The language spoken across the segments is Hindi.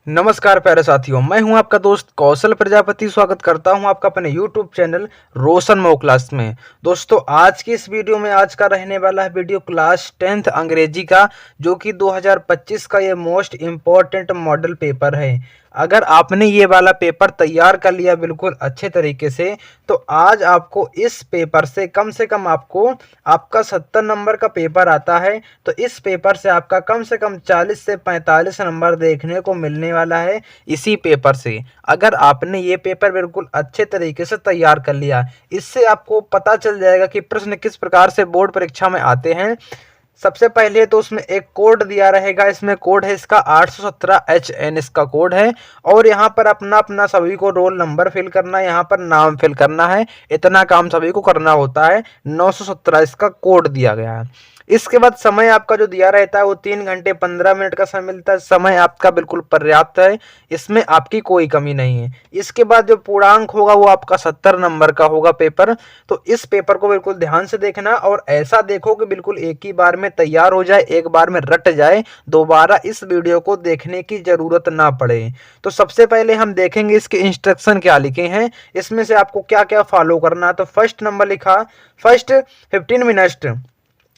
नमस्कार प्यारे साथियों, मैं हूं आपका दोस्त कौशल प्रजापति। स्वागत करता हूं आपका अपने YouTube चैनल रोशन मॉक क्लास में। दोस्तों, आज की इस वीडियो में आज का रहने वाला है वीडियो क्लास 10th अंग्रेजी का, जो कि 2025 का ये मोस्ट इम्पोर्टेंट मॉडल पेपर है। अगर आपने ये वाला पेपर तैयार कर लिया बिल्कुल अच्छे तरीके से, तो आज आपको इस पेपर से कम आपको आपका 70 नंबर का पेपर आता है। तो इस पेपर से कम 40 से 45 नंबर देखने को मिलने वाला है इसी पेपर से। अगर आपने ये पेपर बिल्कुल अच्छे तरीके से तैयार कर लिया, इससे आपको पता चल जाएगा कि प्रश्न किस प्रकार से बोर्ड परीक्षा में आते हैं। सबसे पहले तो उसमें एक कोड दिया रहेगा, इसमें कोड है इसका 817HN इसका कोड है। और यहाँ पर अपना अपना सभी को रोल नंबर फिल करना है, यहाँ पर नाम फिल करना है। इतना काम सभी को करना होता है। 917 इसका कोड दिया गया है। इसके बाद समय आपका जो दिया रहता है वो 3 घंटे 15 मिनट का समय मिलता है। समय आपका बिल्कुल पर्याप्त है, इसमें आपकी कोई कमी नहीं है। इसके बाद जो पूर्णांक होगा वो आपका 70 नंबर का होगा पेपर। तो इस पेपर को बिल्कुल ध्यान से देखना और ऐसा देखो कि बिल्कुल एक ही बार में तैयार हो जाए, एक बार में रट जाए, दोबारा इस वीडियो को देखने की जरूरत ना पड़े। तो सबसे पहले हम देखेंगे इसके इंस्ट्रक्शन क्या लिखे हैं, इसमें से आपको क्या क्या फॉलो करना है। तो फर्स्ट नंबर लिखा, फर्स्ट 15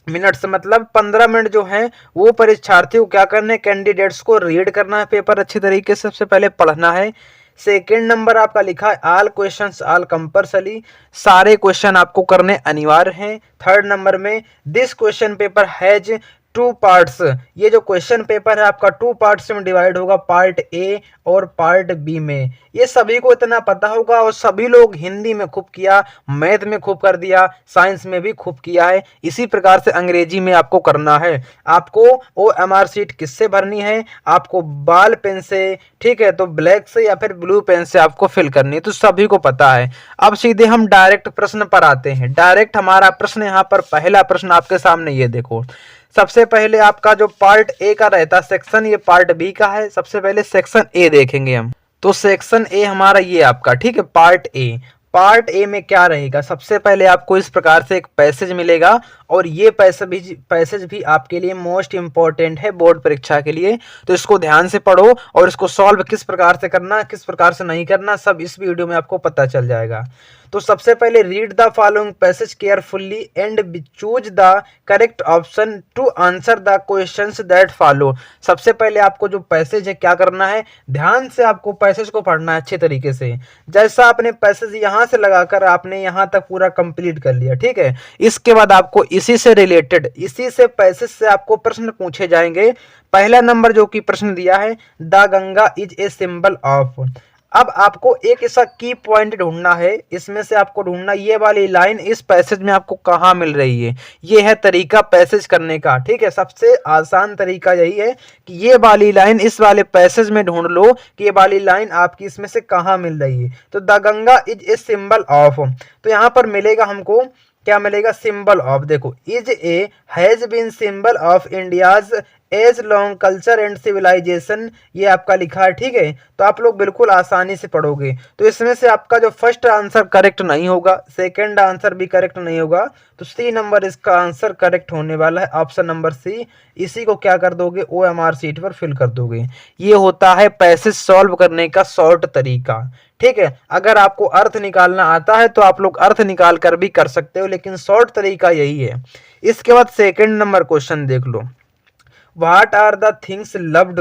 मिनट्स मतलब 15 मिनट जो है वो परीक्षार्थी को क्या करना है, कैंडिडेट्स को रीड करना है पेपर अच्छे तरीके से, सबसे पहले पढ़ना है। सेकेंड नंबर आपका लिखा है ऑल क्वेश्चंस ऑल कंपल्सरी, सारे क्वेश्चन आपको करने अनिवार्य हैं। थर्ड नंबर में this question paper has 2 parts, ये जो क्वेश्चन पेपर है आपका 2 पार्ट्स में डिवाइड होगा, पार्ट ए और पार्ट बी में। ये सभी को इतना पता होगा और सभी लोग हिंदी में खूब किया, मैथ में खूब कर दिया, साइंस में भी खूब किया है। इसी प्रकार से अंग्रेजी में आपको करना है। आपको OMR शीट किससे भरनी है, आपको बॉल पेन से, ठीक है, तो ब्लैक से या फिर ब्लू पेन से आपको फिल करनी है, तो सभी को पता है। अब सीधे हम डायरेक्ट प्रश्न पर आते हैं। डायरेक्ट हमारा प्रश्न यहाँ पर पहला प्रश्न आपके सामने ये देखो। सबसे पहले आपका जो पार्ट ए का रहता सेक्शन, ये पार्ट बी का है। सबसे पहले सेक्शन ए देखेंगे हम। तो सेक्शन ए हमारा ये आपका, ठीक है, पार्ट ए। पार्ट ए में क्या रहेगा, सबसे पहले आपको इस प्रकार से एक पैसेज मिलेगा और ये पैसेज भी आपके लिए मोस्ट इंपॉर्टेंट है बोर्ड परीक्षा के लिए। तो इसको ध्यान से पढ़ो और इसको सॉल्व किस प्रकार से करना, किस प्रकार से नहीं करना, सब इस वीडियो में आपको पता चल जाएगा। तो सबसे पहले read the following passage carefully and choose the correct option to answer the questions that follow. सबसे पहले आपको जो पैसेज है क्या करना है, ध्यान से आपको पैसेज को पढ़ना है अच्छे तरीके से। जैसा आपने पैसेज यहाँ से लगाकर आपने यहाँ तक पूरा कंप्लीट कर लिया, ठीक है। इसके बाद आपको इसी से रिलेटेड, इसी से पैसेज से आपको प्रश्न पूछे जाएंगे। पहला नंबर जो कि प्रश्न दिया है, the Ganga is a symbol of. अब आपको एक ऐसा की पॉइंट ढूंढना है, इसमें से आपको ढूंढना ये वाली लाइन इस पैसेज में आपको कहाँ मिल रही है। ये है तरीका पैसेज करने का, ठीक है। सबसे आसान तरीका यही है कि ये वाली लाइन इस वाले पैसेज में ढूंढ लो कि ये वाली लाइन आपकी इसमें से कहाँ मिल रही है। तो the Ganga is a symbol of, तो यहाँ पर मिलेगा हमको, क्या मिलेगा, सिंबल ऑफ। देखो, is a has been symbol of India's age long culture and civilisation, ये आपका लिखा है, ठीक है। तो आप लोग बिल्कुल आसानी से पढ़ोगे। तो इसमें से आपका जो फर्स्ट आंसर करेक्ट नहीं होगा, सेकंड आंसर भी करेक्ट नहीं होगा, तो सी नंबर इसका आंसर करेक्ट होने वाला है, ऑप्शन नंबर सी। इसी को क्या कर दोगे, OMR शीट पर फिल कर दोगे। ये होता है पैसेज सॉल्व करने का शॉर्ट तरीका, ठीक है। अगर आपको अर्थ निकालना आता है तो आप लोग अर्थ निकाल कर भी कर सकते हो, लेकिन शॉर्ट तरीका यही है। इसके बाद सेकंड नंबर क्वेश्चन देख लो। What are the things loved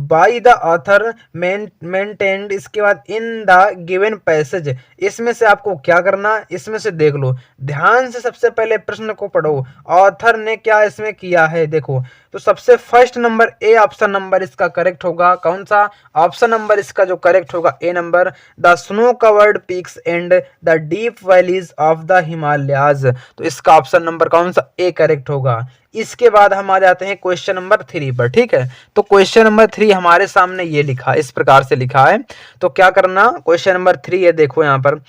by the author maintained, इसके बाद in the given passage। इसमें से आपको क्या करना, इसमें से देख लो ध्यान से, सबसे पहले प्रश्न को पढ़ो, ऑथर ने क्या इसमें किया है। देखो, तो सबसे first number A option number इसका करेक्ट होगा। कौन सा ऑप्शन नंबर इसका जो करेक्ट होगा, A number. The snow covered peaks and the deep valleys of the Himalayas, तो इसका ऑप्शन नंबर कौन सा, ए करेक्ट होगा। इसके बाद हम आ जाते हैं क्वेश्चन नंबर 3 पर, ठीक है। तो क्वेश्चन नंबर 3 हमारे सामने ये लिखा, इस प्रकार से लिखा है। तो क्या करना, क्वेश्चन नंबर 3 ये देखो यहाँ पर,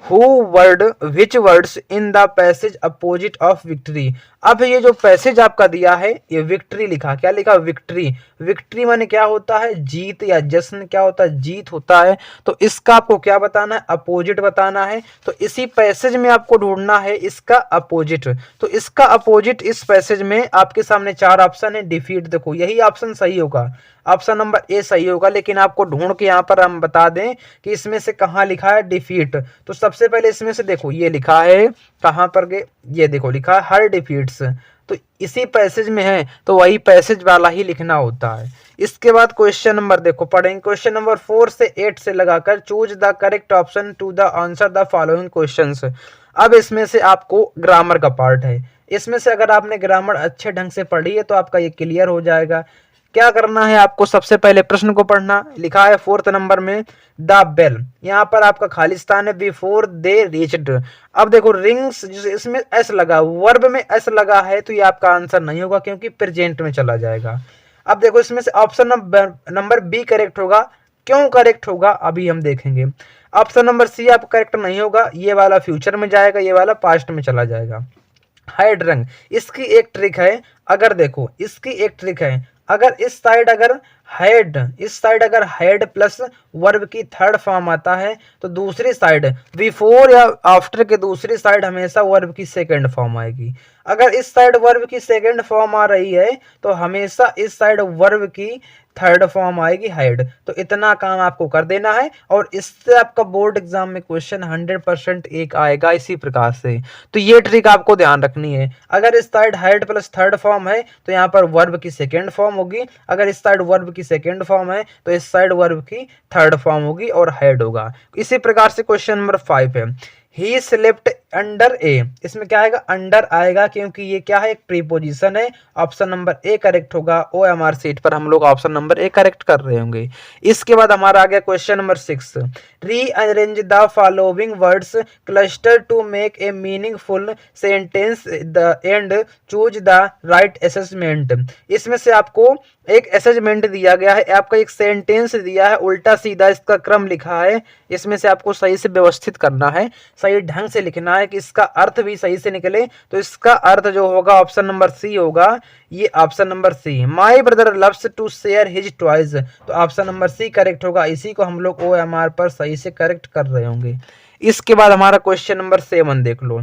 who word which words in the passage opposite of victory. अब ये जो पैसेज आपका दिया है ये विक्ट्री लिखा, क्या लिखा, विक्ट्री। विक्ट्री माने क्या होता है, जीत या जश्न, क्या होता है, जीत होता है। तो इसका आपको क्या बताना है, अपोजिट बताना है। तो इसी पैसेज में आपको ढूंढना है इसका अपोजिट। तो इसका अपोजिट इस पैसेज में आपके सामने 4 ऑप्शन है। डिफीट, देखो यही ऑप्शन सही होगा। ऑप्शन नंबर ए सही होगा, लेकिन आपको ढूंढ के यहाँ पर हम बता दें कि इसमें से कहाँ लिखा है डिफीट। तो सबसे पहले इसमें से देखो ये लिखा है कहाँ पर गए, ये देखो लिखा है हर डिफीट्स, तो इसी पैसेज में है तो वही पैसेज वाला ही लिखना होता है। इसके बाद क्वेश्चन नंबर देखो पढ़ेंगे, क्वेश्चन नंबर 4 से 8 से लगाकर choose the correct option to the answer the following questions. अब इसमें से आपको ग्रामर का पार्ट है, इसमें से अगर आपने ग्रामर अच्छे ढंग से पढ़ी है तो आपका ये क्लियर हो जाएगा। क्या करना है आपको, सबसे पहले प्रश्न को पढ़ना, लिखा है 4th नंबर में द बेल, यहाँ पर आपका खालिस्तान है बिफोर दे रीच्ड। अब देखो रिंग्स, इसमें एस लगा, वर्ब में एस लगा है तो ये आपका आंसर नहीं होगा क्योंकि प्रेजेंट में चला जाएगा। अब देखो इसमें से ऑप्शन नंबर बी करेक्ट होगा, क्यों करेक्ट होगा अभी हम देखेंगे। ऑप्शन नंबर सी आपका करेक्ट नहीं होगा, ये वाला फ्यूचर में जाएगा, ये वाला पास्ट में चला जाएगा। हाइड रंग, इसकी एक ट्रिक है, अगर देखो इसकी एक ट्रिक है, अगर इस साइड अगर हेड प्लस वर्ब की थर्ड फॉर्म आता है तो दूसरी साइड बिफोर या आफ्टर के दूसरी साइड हमेशा वर्ब की सेकंड फॉर्म आएगी। अगर इस साइड वर्ब की सेकंड फॉर्म आ रही है तो हमेशा इस साइड वर्ब की थर्ड फॉर्म आएगी हेड। तो इतना काम आपको कर देना है और इससे आपका बोर्ड एग्जाम में क्वेश्चन 100% एक आएगा इसी प्रकार से। तो ये ट्रिक आपको ध्यान रखनी है, अगर इस side head plus third form है तो यहाँ पर वर्ब की सेकेंड फॉर्म होगी, अगर इस साइड वर्ब की सेकेंड फॉर्म है तो इस साइड वर्ब की थर्ड फॉर्म होगी और हेड होगा। इसी प्रकार से क्वेश्चन नंबर 5 है, ही स्लेप्ट अंडर ए, इसमें क्या आएगा अंडर आएगा क्योंकि ये क्या है एक प्रीपोजिशन है। ऑप्शन नंबर ए करेक्ट होगा, OMR सीट पर हम लोग ऑप्शन नंबर ए करेक्ट कर रहे होंगे। इसके बाद हमारा आ गया question number 6, rearrange the following words cluster to make a meaningful sentence the and choose the right assessment. इसमें से आपको एक असेसमेंट दिया गया है, आपका एक सेंटेंस दिया है, उल्टा सीधा इसका क्रम लिखा है, इसमें से आपको सही से व्यवस्थित करना है, सही ढंग से लिखना है कि इसका अर्थ भी सही से निकले। तो इसका अर्थ जो होगा ऑप्शन नंबर सी होगा, ये option number C, my brother loves to share his toys, तो ऑप्शन नंबर सी करेक्ट होगा। इसी को हम लोग OMR पर सही से करेक्ट कर रहे होंगे। इसके बाद हमारा क्वेश्चन नंबर 7 देख लो,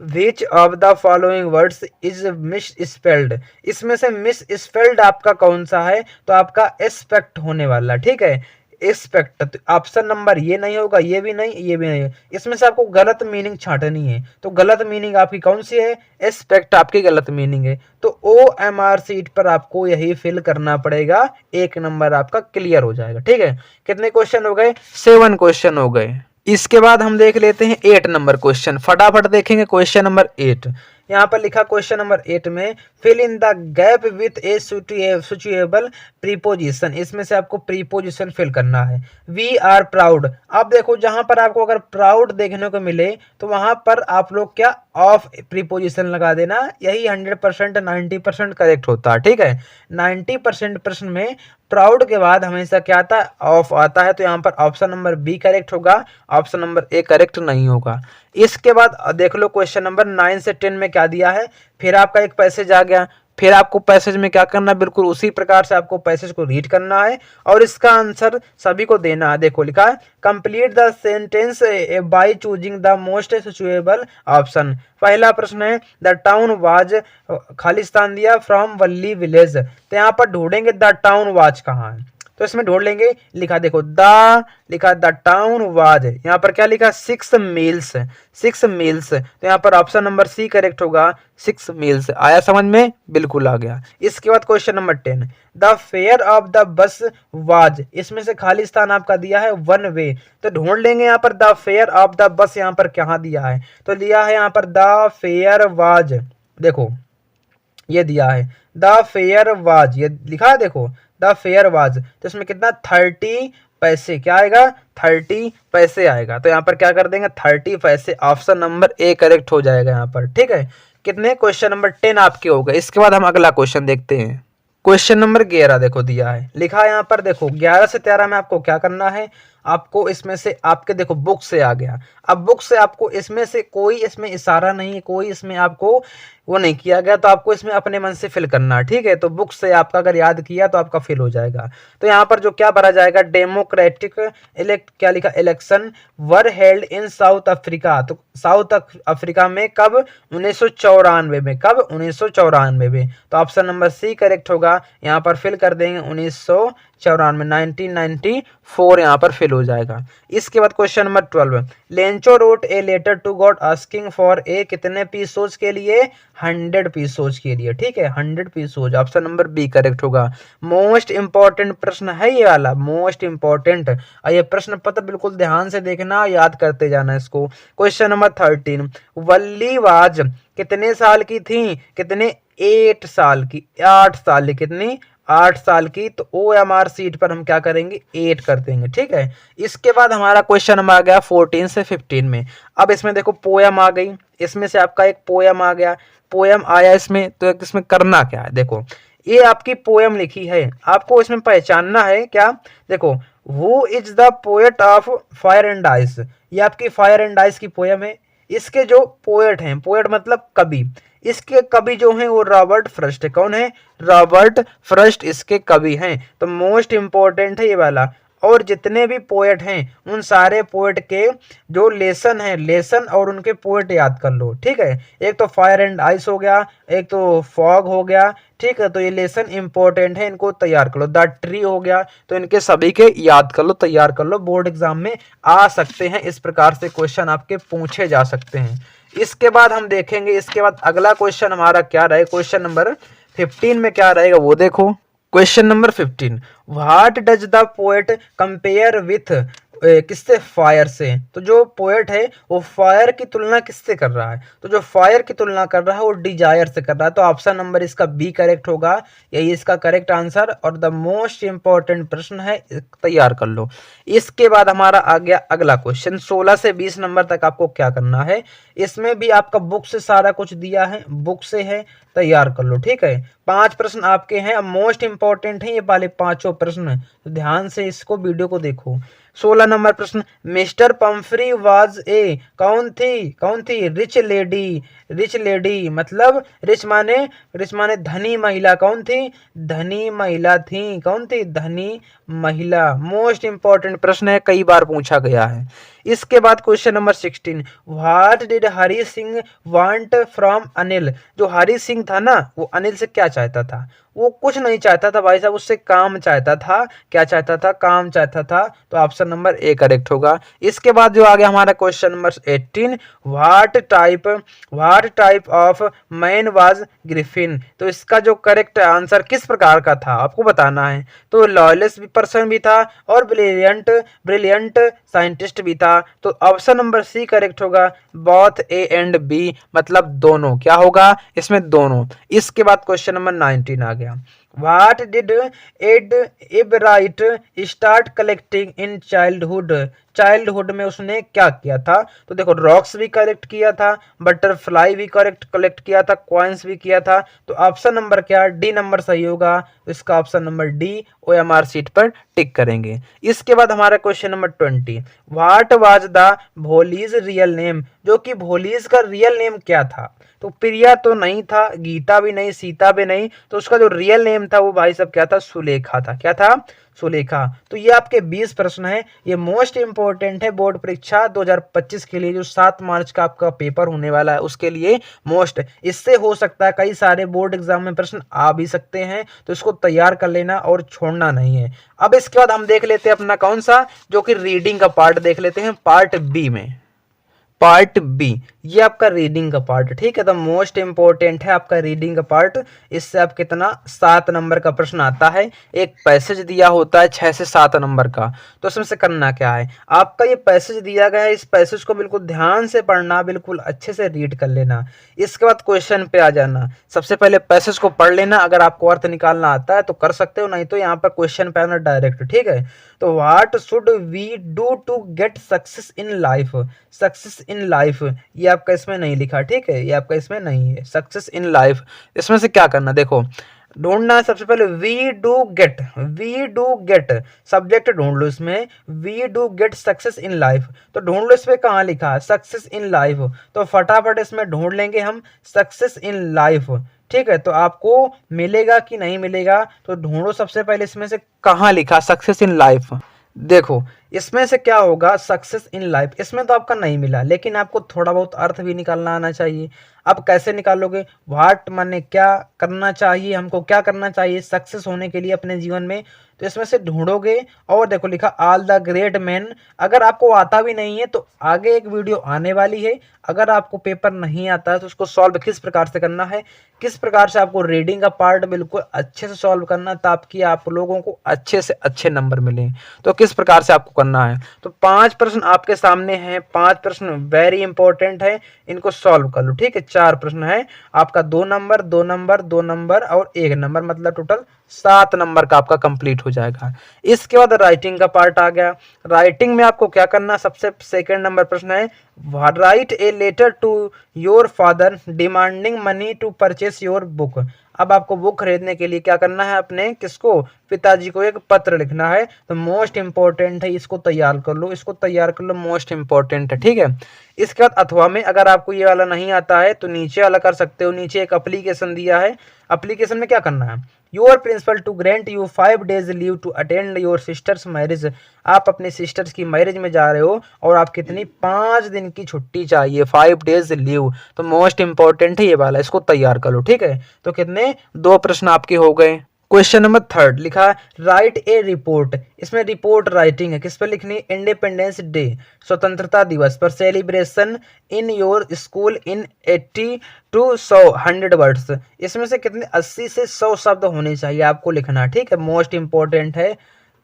which of the following words is misspelled, इसमें से मिस स्पेल्ड आपका कौन सा है, तो आपका एक्सपेक्ट होने वाला, ठीक है एक्सपेक्ट। तो ऑप्शन नंबर ये नहीं होगा, ये भी नहीं, ये भी नहीं, इसमें से आपको गलत मीनिंग छांटनी है। तो गलत मीनिंग आपकी कौन सी है, एक्सपेक्ट आपकी गलत मीनिंग है। तो OMR सीट पर आपको यही फिल करना पड़ेगा, 1 नंबर आपका क्लियर हो जाएगा। ठीक है, कितने क्वेश्चन हो गए, 7 क्वेश्चन हो गए। इसके बाद हम देख लेते हैं 8 नंबर क्वेश्चन, फटाफट देखेंगे। क्वेश्चन नंबर 8 यहाँ पर लिखा, क्वेश्चन नंबर 8 में fill in the gap with a suitable preposition, इसमें से आपको प्रीपोजिशन फिल करना है। वी आर प्राउड, आप देखो जहां पर आपको अगर प्राउड देखने को मिले तो वहां पर आप लोग क्या ऑफ प्रीपोजिशन लगा देना, यही 100% 90% करेक्ट होता है। ठीक है, 90% प्रश्न में प्राउड के बाद हमेशा क्या आता है, ऑफ आता है। तो यहाँ पर ऑप्शन नंबर बी करेक्ट होगा, ऑप्शन नंबर ए करेक्ट नहीं होगा। इसके बाद देख लो क्वेश्चन नंबर 9 से 10 में क्या दिया है, फिर आपका एक पैसेज आ गया, फिर आपको पैसेज में क्या करना है, बिल्कुल उसी प्रकार से आपको पैसेज को रीड करना है और इसका आंसर सभी को देना है। देखो लिखा है, complete the sentence by choosing the most suitable option. पहला प्रश्न है द टाउन वाज, खालिस्तान दिया फ्रॉम वल्ली विलेज, तो यहाँ पर ढूंढेंगे द टाउन वाज कहाँ है, तो इसमें ढूंढ लेंगे, लिखा देखो लिखा द टाउन वाज, यहाँ पर क्या लिखा 6 मील्स, 6 मील्स, तो यहाँ पर ऑप्शन नंबर सी करेक्ट होगा, 6 मील्स। आया समझ में, बिल्कुल आ गया। इसके बाद question number 10, the fair of the bus was, इसमें से खालिस्तान आपका दिया है 1 वे, तो ढूंढ लेंगे यहाँ पर the fair of the bus, यहाँ पर कहाँ दिया है, तो दिया है यहाँ पर द फेयर वाज, देखो ये दिया है द फेयर वाज, ये लिखा है देखो द फेयर वाज, तो इसमें कितना 30 पैसे, क्या आएगा 30 पैसे आएगा। तो यहाँ पर क्या कर देंगे 30 पैसे, ऑप्शन नंबर ए करेक्ट हो जाएगा यहाँ पर। ठीक है, कितने क्वेश्चन नंबर 10 आपके हो गए। इसके बाद हम अगला क्वेश्चन देखते हैं। क्वेश्चन नंबर 11 देखो दिया है, लिखा है यहाँ पर देखो 11 से 13 में आपको क्या करना है, आपको इसमें से आपके देखो बुक से आ गया, अब बुक से आपको इसमें से कोई इसमें इशारा नहीं है, कोई इसमें आपको वो नहीं किया गया, तो आपको इसमें अपने मन से फिल करना है, ठीक है। तो बुक से आपका अगर याद किया तो आपका फिल हो जाएगा। तो यहाँ पर जो क्या भरा जाएगा, डेमोक्रेटिक क्या लिखा, election were held in south Africa. तो साउथ अफ्रीका में कब, 1994 में। कब, 1994 में। तो ऑप्शन नंबर सी करेक्ट होगा। यहाँ पर फिल कर देंगे 1994, 1994 यहाँ पर फिल हो जाएगा। इसके बाद question number 12, Lencho wrote a letter to God asking for a कितने पीसोज के लिए, 100 पीसोज के लिए, ठीक है, 100 pesos. Option number B correct होगा। मोस्ट इंपॉर्टेंट प्रश्न है ये वाला, मोस्ट इंपॉर्टेंट। ये प्रश्न पत्र बिल्कुल ध्यान से देखना, याद करते जाना इसको। क्वेश्चन नंबर 13, वल्लीवाज कितने साल की थी, कितने, 8 साल की, 8 साल की, कितनी, 8 साल की। तो OMR सीट पर हम क्या करेंगे, 8 कर देंगे, ठीक है। इसके बाद हमारा क्वेश्चन नंबर आ गया 14 से 15 में। अब इसमें देखो पोयम आ गई, इसमें से आपका एक पोयम आ गया, पोयम आया इसमें, तो इसमें करना क्या है, देखो ये आपकी पोयम लिखी है, आपको इसमें पहचानना है क्या, देखो, who is the poet of fire and ice, ये आपकी फायर एंड आइस की पोयम है। इसके जो पोएट हैं, पोएट मतलब कवि, इसके कवि जो हैं वो रॉबर्ट फ्रस्ट है। कौन है, रॉबर्ट फ्रस्ट इसके कवि हैं। तो मोस्ट इंपॉर्टेंट है ये वाला। और जितने भी पोएट हैं उन सारे पोएट के जो लेसन है, लेसन और उनके पोएट याद कर लो, ठीक है। एक तो फायर एंड आइस हो गया, एक तो फॉग हो गया, ठीक है। तो ये लेसन इंपॉर्टेंट है, इनको तैयार कर लो। द ट्री हो गया, तो इनके सभी के याद कर लो, तैयार कर लो, बोर्ड एग्जाम में आ सकते हैं। इस प्रकार से क्वेश्चन आपके पूछे जा सकते हैं। इसके बाद हम देखेंगे, इसके बाद अगला क्वेश्चन हमारा क्या रहे, क्वेश्चन नंबर 15 में क्या रहेगा वो देखो। Question number 15, what does the poet compare with, किससे, फायर से। तो जो पोएट है वो फायर की तुलना किससे कर रहा है, तो जो फायर की तुलना कर रहा है वो डिजायर से कर रहा है। तो ऑप्शन नंबर इसका बी करेक्ट होगा, यही इसका करेक्ट आंसर और द मोस्ट इंपॉर्टेंट प्रश्न है, तैयार कर लो। इसके बाद हमारा आ गया अगला क्वेश्चन, 16 से 20 नंबर तक आपको क्या करना है। इसमें भी आपका बुक से सारा कुछ दिया है, बुक से है, तैयार कर लो, ठीक है। 5 प्रश्न आपके हैं, अब मोस्ट इंपॉर्टेंट है ये वाले पांचों प्रश्न, तो ध्यान से इसको वीडियो को देखो। 16 नंबर प्रश्न, मिस्टर पंफ्री वाज ए, कौन थी, कौन थी, रिच लेडी, रिच लेडी मतलब रिच माने धनी महिला, कौन थी, धनी महिला थी, कौन थी, धनी महिला। मोस्ट इंपॉर्टेंट प्रश्न है, कई बार पूछा गया है। इसके बाद question number 16, what did Hari Singh want from Anil. जो हरी सिंह था ना, वो अनिल से क्या चाहता था, वो कुछ नहीं चाहता था भाई साहब, उससे काम चाहता था। क्या चाहता था, काम चाहता था। तो ऑप्शन नंबर ए करेक्ट होगा। इसके बाद जो आ गया हमारा question number 18, what type of man was Griffin. तो इसका जो करेक्ट आंसर किस प्रकार का था आपको बताना है। तो लॉयलेस पर्सन भी था और ब्रिलियंट साइंटिस्ट भी था। तो ऑप्शन नंबर सी करेक्ट होगा, बोथ ए एंड बी मतलब दोनों, क्या होगा इसमें, दोनों। इसके बाद क्वेश्चन नंबर 19 आ गया, What did Ed Ebright start collecting in childhood? Childhood में उसने क्या किया था, तो देखो रॉक्स भी कलेक्ट किया था, बटरफ्लाई भी कलेक्ट किया था, कॉइन्स भी किया था। तो ऑप्शन नंबर क्या, डी नंबर सही होगा। इसका option number D OMR seat पर टिक करेंगे। इसके बाद हमारा question number 20, what was the Bholi's real name. जो कि भोलीज का रियल नेम क्या था, तो प्रिया तो नहीं था, गीता भी नहीं, सीता भी नहीं, तो उसका जो रियल नेम था वो भाई साहब क्या था, सुलेखा था। क्या था, सुलेखा। तो ये आपके 20 प्रश्न है, ये मोस्ट इंपॉर्टेंट है बोर्ड परीक्षा 2025 के लिए, जो 7 मार्च का आपका पेपर होने वाला है उसके लिए मोस्ट। इससे हो सकता है कई सारे बोर्ड एग्जाम में प्रश्न आ भी सकते हैं, तो इसको तैयार कर लेना और छोड़ना नहीं है। अब इसके बाद हम देख लेते हैं अपना कौन सा, जो कि रीडिंग का पार्ट देख लेते हैं, पार्ट बी में। पार्ट बी ये आपका रीडिंग का पार्ट, ठीक है। तो मोस्ट इंपॉर्टेंट है आपका रीडिंग का पार्ट। इससे आप कितना, 7 नंबर का प्रश्न आता है, एक पैसेज दिया होता है 6 से 7 नंबर का। तो उसमें से करना क्या है, आपका ये पैसेज दिया गया है, इस पैसेज को बिल्कुल ध्यान से पढ़ना, बिल्कुल अच्छे से रीड कर लेना। इसके बाद क्वेश्चन पे आ जाना। सबसे पहले पैसेज को पढ़ लेना, अगर आपको अर्थ निकालना आता है तो कर सकते हो, नहीं तो यहाँ पर क्वेश्चन पे आना डायरेक्ट, ठीक है। तो what should we do to get success in life. Success in life ये आपका इसमें नहीं लिखा, ठीक है, ये आपका इसमें नहीं है। सक्सेस इन लाइफ इसमें से क्या करना, देखो ढूंढना है सबसे पहले वी डू गेट सब्जेक्ट ढूंढ लो इसमें, we do get success in life, तो ढूंढ लो इसमें कहाँ लिखा है सक्सेस इन लाइफ, तो फटाफट इसमें ढूंढ लेंगे हम सक्सेस इन लाइफ। ठीक है, तो आपको मिलेगा कि नहीं मिलेगा, तो ढूंढो सबसे पहले इसमें से कहाँ लिखा सक्सेस इन लाइफ। देखो इसमें से क्या होगा सक्सेस इन लाइफ, इसमें तो आपका नहीं मिला, लेकिन आपको थोड़ा बहुत अर्थ भी निकालना आना चाहिए। अब कैसे निकालोगे, व्हाट माने क्या करना चाहिए, हमको क्या करना चाहिए सक्सेस होने के लिए अपने जीवन में, तो इसमें से ढूंढोगे। और देखो लिखा ऑल द ग्रेट मैन, अगर आपको आता भी नहीं है तो आगे एक वीडियो आने वाली है, अगर आपको पेपर नहीं आता है तो उसको सॉल्व किस प्रकार से करना है, किस प्रकार से आपको रीडिंग का पार्ट बिल्कुल अच्छे से सॉल्व करना है ताकि आप लोगों को अच्छे से अच्छे नंबर मिले, तो किस प्रकार से आपको करना है। तो 5 प्रश्न आपके सामने हैं, 5 प्रश्न वेरी इंपॉर्टेंट है, इनको सॉल्व कर लो। ठीक है, 4 प्रश्न है आपका, 2 नंबर 2 नंबर 2 नंबर और 1 नंबर, मतलब टोटल 7 नंबर का आपका कंप्लीट हो जाएगा। इसके बाद राइटिंग का पार्ट आ गया। राइटिंग में आपको क्या करना, सबसे सेकंड नंबर प्रश्न है write a letter to your father demanding money to purchase your book. अब आपको बुक खरीदने के लिए क्या करना है, अपने किसको, पिताजी को एक पत्र लिखना है, तो मोस्ट इंपॉर्टेंट है, इसको तैयार कर लो, इसको तैयार कर लो, मोस्ट इंपॉर्टेंट है। ठीक है, इसके बाद अथवा में अगर आपको ये वाला नहीं आता है तो नीचे वाला कर सकते हो, नीचे एक एप्लीकेशन दिया है, एप्लीकेशन में क्या करना है, your principal to grant you 5 days leave to attend your sister's marriage. आप अपने सिस्टर्स की मैरिज में जा रहे हो और आप कितनी 5 दिन की छुट्टी चाहिए, 5 days लीव, तो मोस्ट इंपॉर्टेंट है ये वाला, इसको तैयार कर लो। ठीक है, तो कितने 2 प्रश्न आपके हो गए। क्वेश्चन नंबर 3 लिखा है राइट ए रिपोर्ट, इसमें रिपोर्ट राइटिंग है, किस पर लिखनी है, इंडिपेंडेंस डे स्वतंत्रता दिवस पर celebration in your school in 80 to 100 words, इसमें से कितने 80 से 100 शब्द होने चाहिए आपको लिखना। ठीक है, मोस्ट इंपॉर्टेंट है,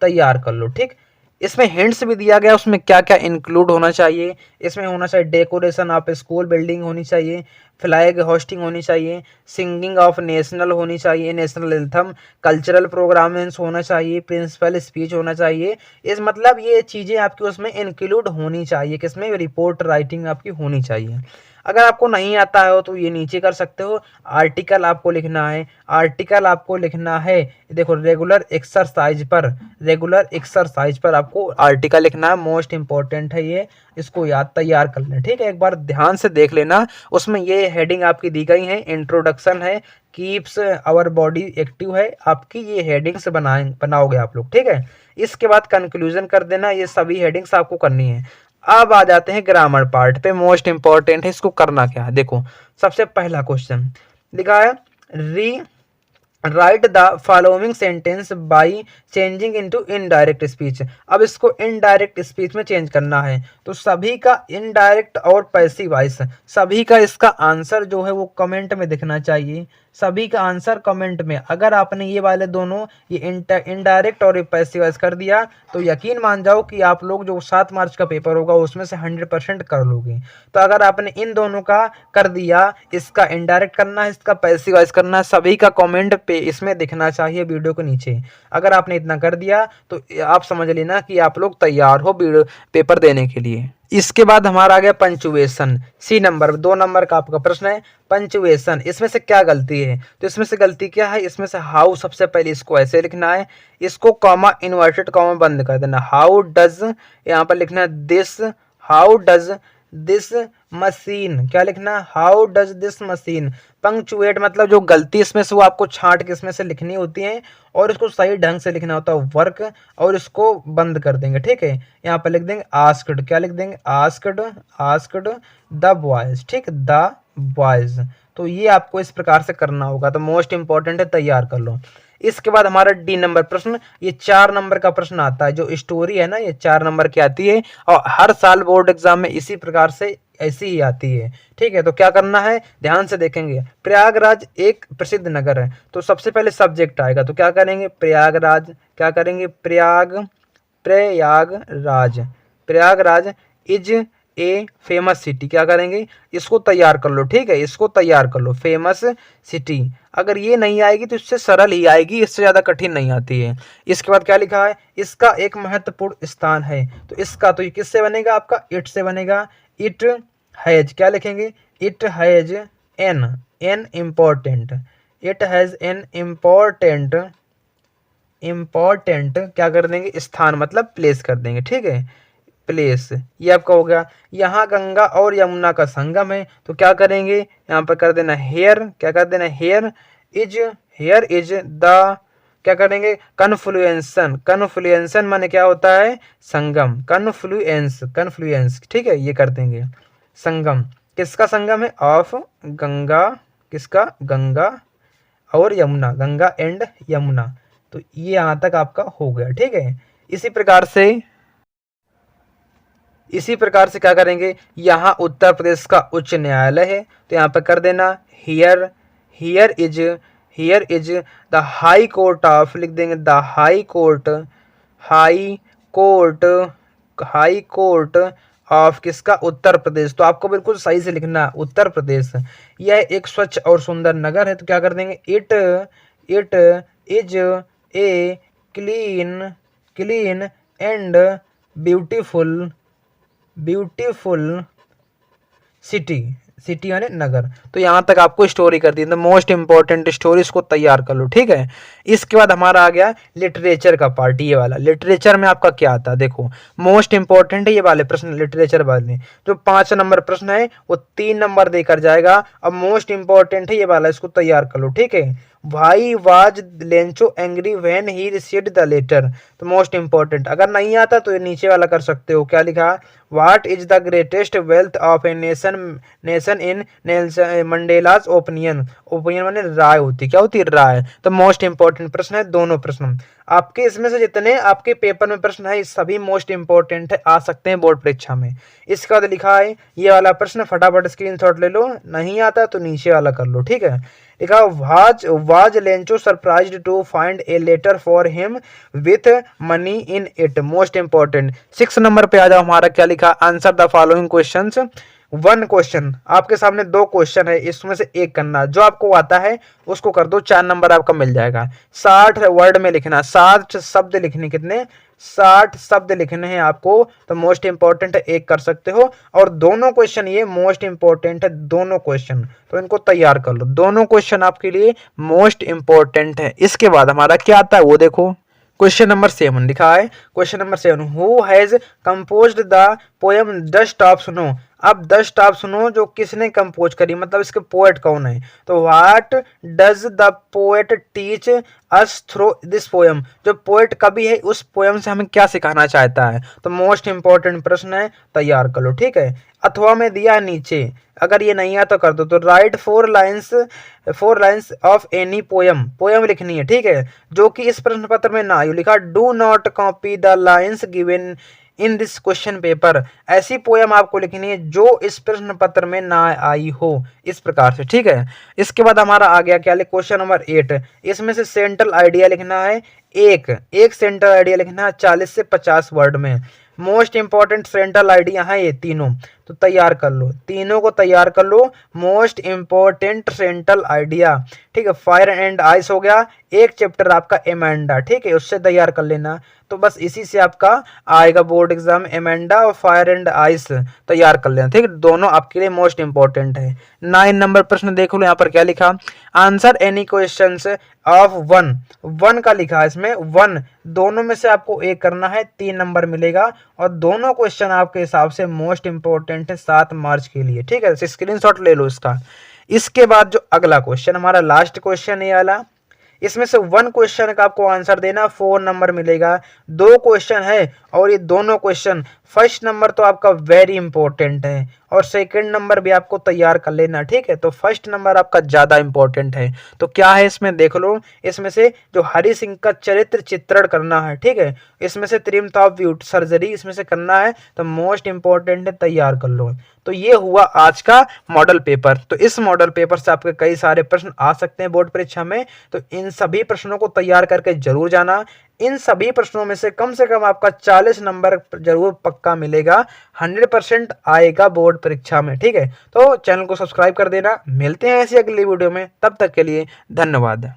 तैयार कर लो। ठीक, इसमें हिंट्स भी दिया गया उसमें क्या क्या इंक्लूड होना चाहिए, इसमें होना चाहिए डेकोरेशन ऑफ स्कूल बिल्डिंग होनी चाहिए, फ्लैग होस्टिंग होनी चाहिए, सिंगिंग ऑफ नेशनल होनी चाहिए, नेशनल एंथम, कल्चरल प्रोग्राम्स होना चाहिए, प्रिंसिपल स्पीच होना चाहिए। इस मतलब ये चीज़ें आपकी उसमें इंक्लूड होनी चाहिए, किसमें, रिपोर्ट राइटिंग आपकी होनी चाहिए। अगर आपको नहीं आता है तो ये नीचे कर सकते हो, आर्टिकल आपको लिखना है, आर्टिकल आपको लिखना है, देखो रेगुलर एक्सरसाइज पर, रेगुलर एक्सरसाइज पर आपको आर्टिकल लिखना है, मोस्ट इंपॉर्टेंट है ये, इसको याद तैयार कर लेना। ठीक है, एक बार ध्यान से देख लेना, उसमें ये हेडिंग आपकी दी गई है, इंट्रोडक्शन है, कीप्स आवर बॉडी एक्टिव है, आपकी ये हेडिंग्स बनाओगे आप लोग। ठीक है, इसके बाद कंक्लूजन कर देना, ये सभी हेडिंग्स आपको करनी है। अब आ जाते हैं ग्रामर पार्ट पे, मोस्ट इंपॉर्टेंट है, इसको करना क्या है। देखो सबसे पहला क्वेश्चन लिखा है री right the following sentence by changing into indirect speech. अब इसको इनडायरेक्ट स्पीच में चेंज करना है, तो सभी का इनडायरेक्ट और पैसिव वॉइस, सभी का इसका आंसर जो है वो कमेंट में दिखना चाहिए, सभी का आंसर कमेंट में। अगर आपने ये वाले दोनों, ये इनडायरेक्ट और पैसिव वॉइस कर दिया तो यकीन मान जाओ कि आप लोग जो 7 मार्च का पेपर होगा उसमें से 100% कर लोगे। तो अगर आपने इन दोनों का कर दिया, इसका इनडायरेक्ट करना है, इसका पैसिव वॉइस करना है, सभी का कमेंट पे इसमें दिखना चाहिए वीडियो के नीचे। अगर आपने इतना कर दिया तो आप समझ लेना कि आप लोग तैयार हो वीडियो पेपर देने के लिए। इसके बाद हमारा आ गया पंचुएशन, सी नंबर 2 नंबर का आपका प्रश्न है पंचुएशन, इसमें से क्या गलती है, तो इसमें से गलती क्या है, इसमें से हाउ, सबसे पहले इसको ऐसे लिखना है, इसको कॉमा इन्वर्टेड कॉमा बंद कर देना, हाउ डज, यहाँ पर लिखना है this, how does this machine, क्या लिखना, how does this machine. Punctuate मतलब जो गलती इसमें से वो आपको छांट के इसमें से लिखनी होती है और इसको सही ढंग से लिखना होता है वर्क, और इसको बंद कर देंगे। ठीक है, यहाँ पर लिख देंगे आस्क्ड, क्या लिख देंगे, आस्क्ड, आस्क्ड द बॉयज, ठीक, द बॉयज। तो ये आपको इस प्रकार से करना होगा, तो मोस्ट इंपॉर्टेंट है, तैयार कर लो। इसके बाद हमारा डी नंबर प्रश्न, ये 4 नंबर का प्रश्न आता है, जो स्टोरी है ना ये 4 नंबर की आती है और हर साल बोर्ड एग्जाम में इसी प्रकार से ऐसी ही आती है। ठीक है, तो क्या करना है, ध्यान से देखेंगे। प्रयागराज एक प्रसिद्ध नगर है, तो सबसे पहले सब्जेक्ट आएगा, तो क्या करेंगे, प्रयागराज, क्या करेंगे, Prayagraj, Prayagraj is a famous city, क्या करेंगे, इसको तैयार कर लो। ठीक है, इसको तैयार कर लो, फेमस सिटी। अगर ये नहीं आएगी तो इससे सरल ही आएगी, इससे ज़्यादा कठिन नहीं आती है। इसके बाद क्या लिखा है, इसका एक महत्वपूर्ण स्थान है, तो इसका तो ये किससे बनेगा, आपका इट से बनेगा, इट हैज, क्या लिखेंगे, it has an, an important, it has an important क्या कर देंगे, स्थान मतलब प्लेस कर देंगे, ठीक है, प्लेस, ये आपका हो गया। यहाँ गंगा और यमुना का संगम है, तो क्या करेंगे, यहाँ पर कर देना हेयर, क्या कर देना, हेयर इज द, क्या करेंगे, कन्फ्लुएंसन माने क्या होता है, संगम, कन्फ्लुएंस, ठीक है, ये कर देंगे संगम, किसका संगम है, ऑफ गंगा, किसका, गंगा और यमुना, गंगा एंड यमुना। तो ये यहाँ तक आपका हो गया, ठीक है। इसी प्रकार से क्या करेंगे, यहाँ उत्तर प्रदेश का उच्च न्यायालय है, तो यहाँ पर कर देना here, here is the high court of, लिख देंगे द हाई कोर्ट ऑफ किसका, उत्तर प्रदेश। तो आपको बिल्कुल सही से लिखना, उत्तर प्रदेश। यह एक स्वच्छ और सुंदर नगर है, तो क्या कर देंगे, it is a clean and beautiful city यानी नगर। तो यहाँ तक आपको स्टोरी कर दी, मोस्ट इंपॉर्टेंट स्टोरी, इसको तैयार कर लो, ठीक है। इसके बाद हमारा आ गया लिटरेचर का पार्ट, ये वाला। लिटरेचर में आपका क्या आता है, देखो मोस्ट इंपॉर्टेंट है ये वाले प्रश्न, लिटरेचर वाले जो 5 नंबर प्रश्न है वो 3 नंबर देकर जाएगा। अब मोस्ट इंपॉर्टेंट है ये वाला, इसको तैयार कर लो, ठीक है। Why was Lencho angry when he received the letter, तो मोस्ट इंपॉर्टेंट। अगर नहीं आता तो ये नीचे वाला कर सकते हो, क्या लिखा, what is the greatest wealth of a nation in Nelson Mandela's opinion माने राय होती, क्या होती है, राय। तो मोस्ट इंपॉर्टेंट प्रश्न है दोनों प्रश्न आपके, इसमें से जितने आपके पेपर में प्रश्न है सभी मोस्ट इंपॉर्टेंट है, आ सकते हैं बोर्ड परीक्षा में। इसके बाद लिखा है ये वाला प्रश्न, फटाफट स्क्रीनशॉट ले लो, नहीं आता तो नीचे वाला कर लो, ठीक है। लिखा, was Lencho surprised to find a letter for him with money in it, most important. 6 number पे आ जाओ, हमारा क्या लिखा, answer the following questions. 1 question, आपके सामने 2 क्वेश्चन है, इसमें से एक करना, जो आपको आता है उसको कर दो, 4 नंबर आपका मिल जाएगा। 60 वर्ड में लिखना, 60 शब्द लिखने, कितने, 60 शब्द लिखने हैं आपको, तो मोस्ट इंपॉर्टेंट है, एक कर सकते हो। और दोनों क्वेश्चन ये मोस्ट इंपॉर्टेंट है, दोनों क्वेश्चन, तो इनको तैयार कर लो, दोनों क्वेश्चन आपके लिए मोस्ट इंपॉर्टेंट है। इसके बाद हमारा क्या आता है वो देखो, क्वेश्चन नंबर 7 लिखा है, question number 7, who has composed the poem dust of snow. अब डस्ट ऑफ स्नो जो किसने कंपोज करी, मतलब इसके पोएट कौन है, तो what does the poet teach us through this poem, जो पोएट कवि है उस पोएम से हमें क्या सिखाना चाहता है। तो मोस्ट इंपॉर्टेंट प्रश्न है, तैयार कर लो, ठीक है। अथवा में दिया नीचे, अगर ये नहीं है तो कर दो, तो right 4 lines of any poem लिखनी है, ठीक है, जो कि इस प्रश्न पत्र में ना आई। लिखा, do not copy the lines given in this question paper, ऐसी पोएम आपको लिखनी है जो इस प्रश्न पत्र में ना आई हो, इस प्रकार से, ठीक है। इसके बाद हमारा आ गया क्या, क्वेश्चन नंबर 8, इसमें से सेंट्रल आइडिया लिखना है, एक सेंट्रल आइडिया लिखना है 40 से 50 वर्ड में। मोस्ट इंपॉर्टेंट सेंट्रल आइडिया है ये तीनों, तो तैयार कर लो, तीनों को तैयार कर लो, मोस्ट इंपॉर्टेंट सेंट्रल आइडिया, ठीक है। फायर एंड आइस हो गया, एक चैप्टर आपका एमेंडा, ठीक है, उससे तैयार कर लेना। तो बस इसी से आपका आएगा बोर्ड एग्जाम, एमेंडा और फायर एंड आइस तैयार कर लेना, ठीक है, दोनों आपके लिए मोस्ट इंपॉर्टेंट है। 9 नंबर प्रश्न देख लो, यहाँ पर क्या लिखा, आंसर एनी क्वेश्चंस ऑफ 1 का लिखा है इसमें, 1 दोनों में से आपको एक करना है, 3 नंबर मिलेगा। और दोनों क्वेश्चन आपके हिसाब से मोस्ट इंपॉर्टेंट है 7 मार्च के लिए, ठीक है, स्क्रीनशॉट ले लो इसका। इसके बाद जो अगला क्वेश्चन हमारा लास्ट क्वेश्चन है वाला, इसमें से 1 क्वेश्चन का आपको आंसर देना, 4 नंबर मिलेगा। 2 क्वेश्चन है और ये दोनों क्वेश्चन, फर्स्ट नंबर तो आपका वेरी इंपॉर्टेंट है और सेकंड नंबर भी आपको तैयार कर लेना, ठीक है। तो फर्स्ट नंबर आपका ज्यादा इंपॉर्टेंट है, तो क्या है इसमें देख लो, इसमें से जो हरि सिंह का चरित्र चित्रण करना है, ठीक है, इसमें से त्रिमथ ऑफ ब्यूटी सर्जरी इसमें से करना है, तो मोस्ट इंपॉर्टेंट है, तैयार कर लो। तो ये हुआ आज का मॉडल पेपर। तो इस मॉडल पेपर से आपके कई सारे प्रश्न आ सकते हैं बोर्ड परीक्षा में, तो इन सभी प्रश्नों को तैयार करके जरूर जाना। इन सभी प्रश्नों में से कम आपका 40 नंबर जरूर पक्का मिलेगा, 100% आएगा बोर्ड परीक्षा में, ठीक है। तो चैनल को सब्सक्राइब कर देना, मिलते हैं ऐसी अगली वीडियो में, तब तक के लिए धन्यवाद।